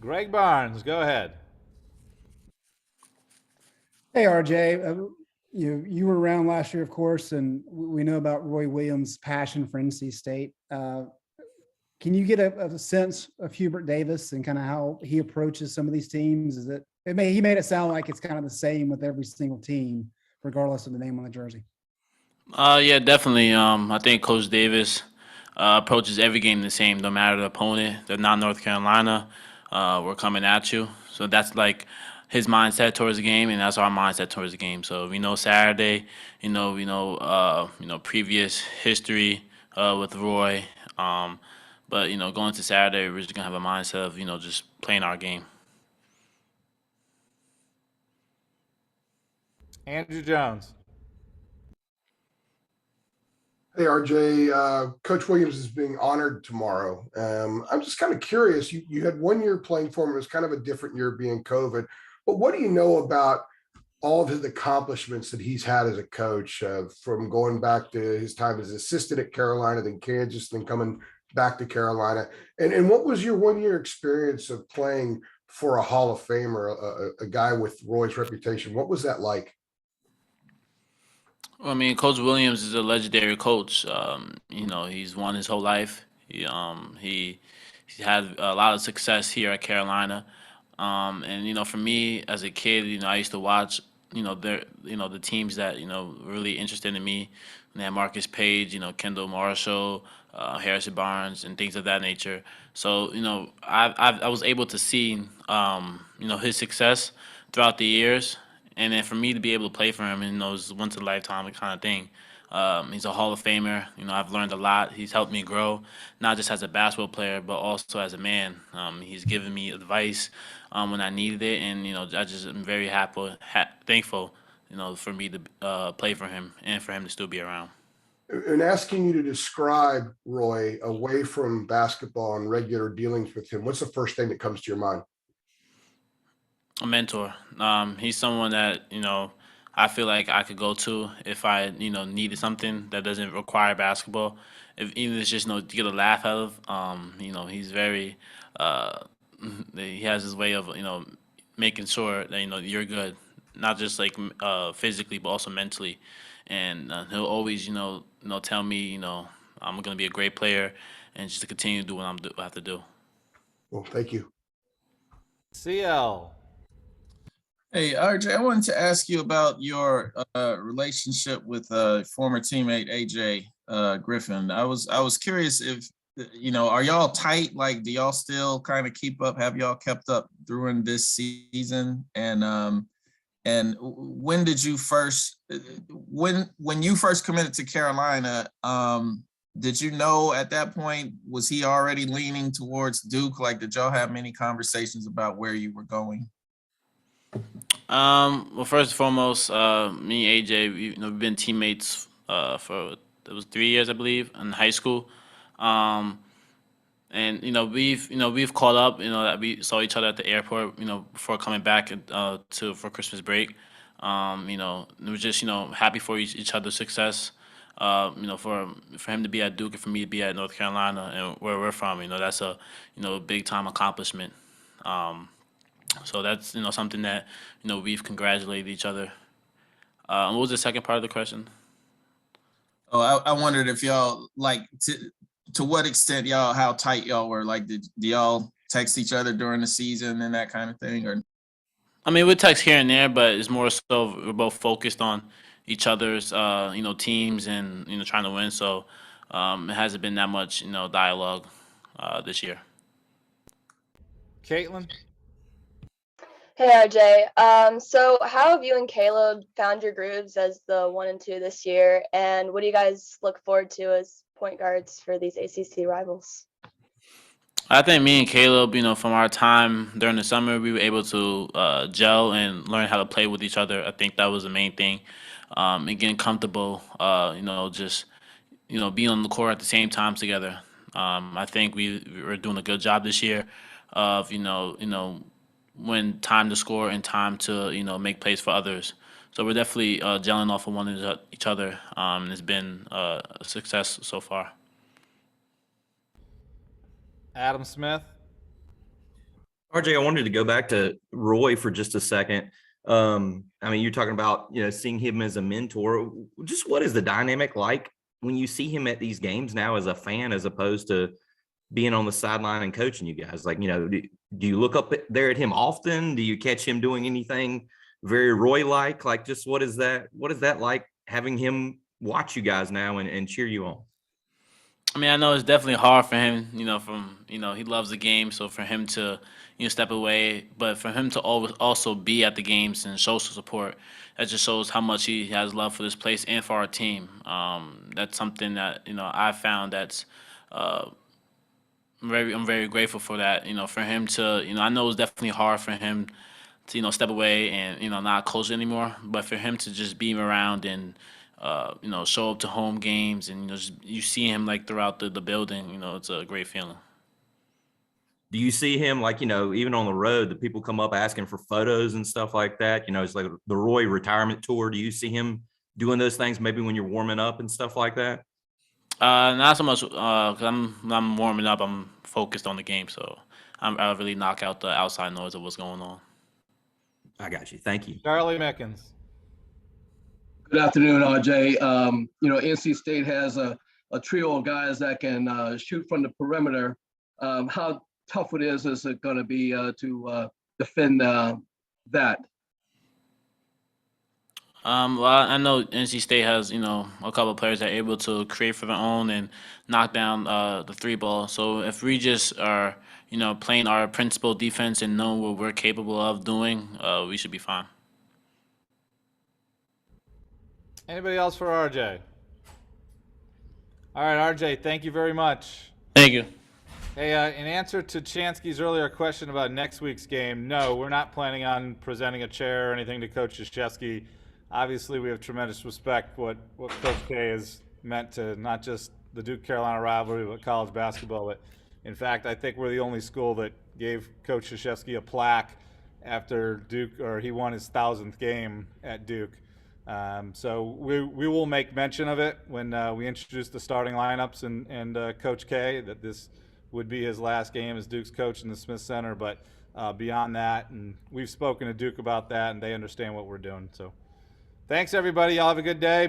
Greg Barnes, go ahead. Hey, RJ. You were around last year, of course, and we know about Roy Williams' passion for NC State. Can you get a sense of Hubert Davis and kind of how he approaches some of these teams? He made it sound like it's kind of the same with every single team, regardless of the name on the jersey. Yeah, definitely. I think Coach Davis approaches every game the same, no matter the opponent. They're not North Carolina. We're coming at you. So that's like his mindset towards the game, and that's our mindset towards the game. So we know Saturday, previous history with Roy. But going to Saturday, we're just gonna have a mindset of just playing our game. Andrew Jones. Hey, RJ, Coach Williams is being honored tomorrow. I'm just kind of curious. You had 1 year playing for him. It was kind of a different year being COVID. But what do you know about all of his accomplishments that he's had as a coach, from going back to his time as assistant at Carolina, then Kansas, then coming back to Carolina? And what was your 1 year experience of playing for a Hall of Famer, a guy with Roy's reputation? What was that like? Well, I mean, Coach Williams is a legendary coach. He's won his whole life. He had a lot of success here at Carolina. And for me as a kid, I used to watch, the teams that really interested in me. And they had Marcus Page, Kendall Marshall, Harrison Barnes, and things of that nature. So I was able to see his success throughout the years, and then for me to be able to play for him, it was once in a lifetime kind of thing. He's a Hall of Famer. I've learned a lot. He's helped me grow, not just as a basketball player, but also as a man. He's given me advice when I needed it, and I just am very thankful, for me to play for him and for him to still be around. And asking you to describe Roy away from basketball and regular dealings with him, what's the first thing that comes to your mind? A mentor. He's someone that I feel like I could go to if I needed something that doesn't require basketball. If even if it's just to get a laugh out of. He's very. Uh, he has his way of making sure that you're good, not just like physically but also mentally, and he'll always tell me I'm gonna be a great player and just to continue to do what I have to do. Well, thank you. CL. Hey, RJ, I wanted to ask you about your relationship with former teammate AJ Griffin. I was curious if are y'all tight? Like, do y'all still kind of keep up? Have y'all kept up during this season? And when did you first when you first committed to Carolina? Did you know at that point, was he already leaning towards Duke? Like, did y'all have many conversations about where you were going? Well, first and foremost, me and AJ, we've been teammates for it was 3 years, I believe, in high school. Um, and we've caught up. That we saw each other at the airport. Before coming back to for Christmas break. We were just happy for each other's success. For him to be at Duke and for me to be at North Carolina and where we're from, that's a big time accomplishment. Um, so that's something that we've congratulated each other. What was the second part of the question? Oh, I wondered if y'all like to what extent y'all how tight y'all were. Like, do y'all text each other during the season and that kind of thing, or I mean, we text here and there, but it's more so we're both focused on each other's teams and trying to win. So it hasn't been that much dialogue this year. Caitlin. Hey RJ. So how have you and Caleb found your grooves as the 1 and 2 this year? And what do you guys look forward to as point guards for these ACC rivals? I think me and Caleb, from our time during the summer, we were able to gel and learn how to play with each other. I think that was the main thing, and getting comfortable. Just being on the court at the same time together. I think we were doing a good job this year of when time to score and time to make plays for others. So we're definitely gelling off of each other. And it's been a success so far. Adam Smith. RJ, I wanted to go back to Roy for just a second. I mean, you're talking about, seeing him as a mentor. Just what is the dynamic like when you see him at these games now as a fan, as opposed to being on the sideline and coaching you guys? Like, do you look up there at him often? Do you catch him doing anything very Roy-like? Like, just what is that like having him watch you guys now and cheer you on? I mean, I know it's definitely hard for him, he loves the game, so for him to, step away, but for him to always also be at the games and show some support, that just shows how much he has love for this place and for our team. That's something that, I found that's, uh, I'm very grateful for that. For him to, I know it's definitely hard for him to, step away and, not coach anymore, but for him to just be around and, show up to home games and, you see him like throughout the building, it's a great feeling. Do you see him like, even on the road, the people come up asking for photos and stuff like that? It's like the Roy retirement tour. Do you see him doing those things maybe when you're warming up and stuff like that? Not so much, cause I'm warming up. I'm focused on the game, so I really knock out the outside noise of what's going on. I got you. Thank you. Charlie Mickens. Good afternoon, RJ. NC State has a trio of guys that can shoot from the perimeter. How tough is it going to be to defend that? Well, I know NC State has, a couple of players that are able to create for their own and knock down the three ball. So if we just are, playing our principal defense and know what we're capable of doing, we should be fine. Anybody else for RJ? All right, RJ, thank you very much. Thank you. Hey, in answer to Chansky's earlier question about next week's game, no, we're not planning on presenting a chair or anything to Coach Krzyzewski. Obviously, we have tremendous respect what Coach K has meant to not just the Duke-Carolina rivalry, but college basketball. But in fact, I think we're the only school that gave Coach Krzyzewski a plaque after Duke, or he won his 1,000th game at Duke. So we will make mention of it when we introduce the starting lineups and Coach K, that this would be his last game as Duke's coach in the Smith Center. But beyond that, and we've spoken to Duke about that, and they understand what we're doing. So thanks, everybody. Y'all have a good day.